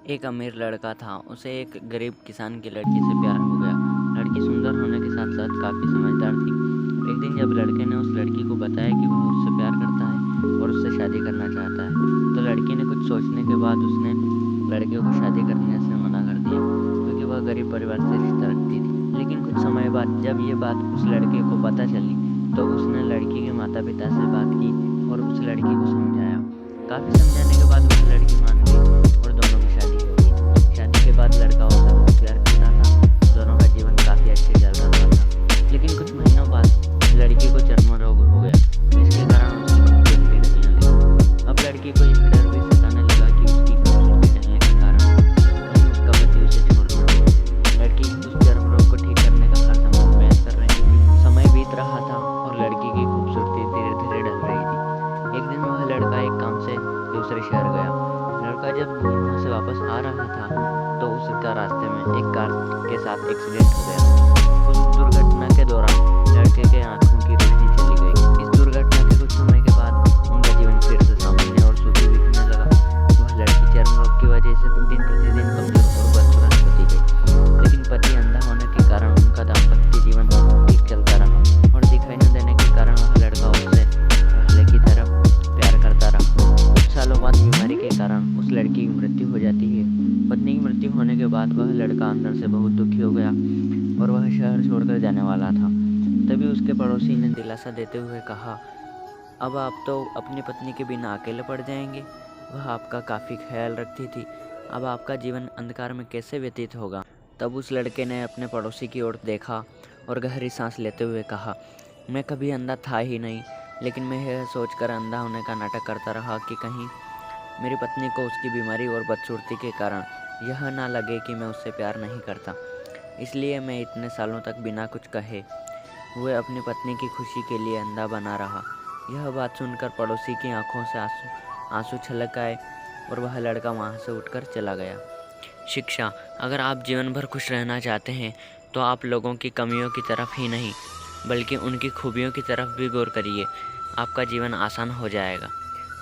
एक अमीर लड़का था, उसे एक गरीब किसान की लड़की से प्यार हो गया। लड़की सुंदर होने के साथ-साथ काफ़ी समझदार थी। एक दिन जब लड़के ने उस लड़की को बताया कि वह उससे प्यार करता है और उससे शादी करना चाहता है, तो लड़की ने कुछ सोचने के बाद उसने लड़के को शादी करने से मना कर दिया, क्योंकि वह गरीब परिवार से रिश्ता रखती थी। लेकिन कुछ समय बाद जब ये बात उस लड़के को पता चली, तो उसने लड़की के माता-पिता से बात की और उस लड़की को समझाया। काफ़ी समझाने के बाद वह लड़की मान गई और दोनों की शादी हो गई। शादी के बाद लड़का उसे बहुत प्यार करता था। दोनों का जीवन काफ़ी अच्छे चल रहा था। लेकिन कुछ महीनों बाद लड़की को चर्म रोग हो गया, जिसके कारण उसकी खूबसूरती ढलने लगी। अब लड़की को यह डर भी सताने लगा कि उसकी खूबसूरती ढलने के कारण कहीं उसका पति उसे छोड़ न दे। लड़की उस चर्म रोग को ठीक करने का हर संभव प्रयास कर रही थी। समय बीत रहा था और लड़की की खूबसूरती धीरे-धीरे ढल रही थी। एक दिन वह लड़का एक काम से दूसरे शहर गया। लड़का जब वहाँ से वापस आ रहा था, तो उसका रास्ते में एक कार के साथ एक्सीडेंट हो गया। उस दुर्घटना के दौरान लड़के के आंखों की रोशनी चली गई। इस दुर्घटना के कुछ समय के बाद उनका जीवन फिर से सामान्य और सुखी दिखने लगा। वह लड़की चर्म रोग की वजह से दिन प्रतिदिन कमजोर और बदसूरत होती गई, लेकिन पति अंधा होने के कारण उनका दाम्पत्य जीवन ठीक चलता रहा और दिखाई न देने के कारण वह लड़का उससे पहले की तरह प्यार करता रहा। कुछ सालों बाद बीमारी के कारण उस लड़की की मृत्यु हो जाती है। पत्नी की मृत्यु होने के बाद वह लड़का अंदर से बहुत दुखी हो गया और वह शहर छोड़कर जाने वाला था। तभी उसके पड़ोसी ने दिलासा देते हुए कहा, अब आप तो अपनी पत्नी के बिना अकेले पड़ जाएंगे। वह आपका काफ़ी ख्याल रखती थी। अब आपका जीवन अंधकार में कैसे व्यतीत होगा। तब उस लड़के ने अपने पड़ोसी की ओर देखा और गहरी सांस लेते हुए कहा, मैं कभी अंधा था ही नहीं, लेकिन मैं यह सोचकर अंधा होने का नाटक करता रहा कि कहीं मेरी पत्नी को उसकी बीमारी और बदसूरती के कारण यह ना लगे कि मैं उससे प्यार नहीं करता। इसलिए मैं इतने सालों तक बिना कुछ कहे हुए अपनी पत्नी की खुशी के लिए अंधा बना रहा। यह बात सुनकर पड़ोसी की आंखों से आंसू छलक आए और वह लड़का वहाँ से उठकर चला गया। शिक्षा: अगर आप जीवन भर खुश रहना चाहते हैं, तो आप लोगों की कमियों की तरफ ही नहीं, बल्कि उनकी खूबियों की तरफ भी गौर करिए। आपका जीवन आसान हो जाएगा।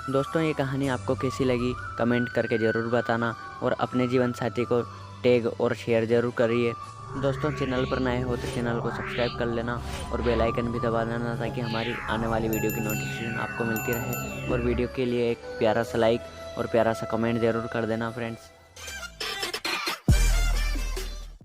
दोस्तों, ये कहानी आपको कैसी लगी कमेंट करके ज़रूर बताना और अपने जीवन साथी को टैग और शेयर ज़रूर करिए। दोस्तों, चैनल पर नए हो तो चैनल को सब्सक्राइब कर लेना और बेल आइकन भी दबा देना, ताकि हमारी आने वाली वीडियो की नोटिफिकेशन आपको मिलती रहे। और वीडियो के लिए एक प्यारा सा लाइक और प्यारा सा कमेंट ज़रूर कर देना फ्रेंड्स।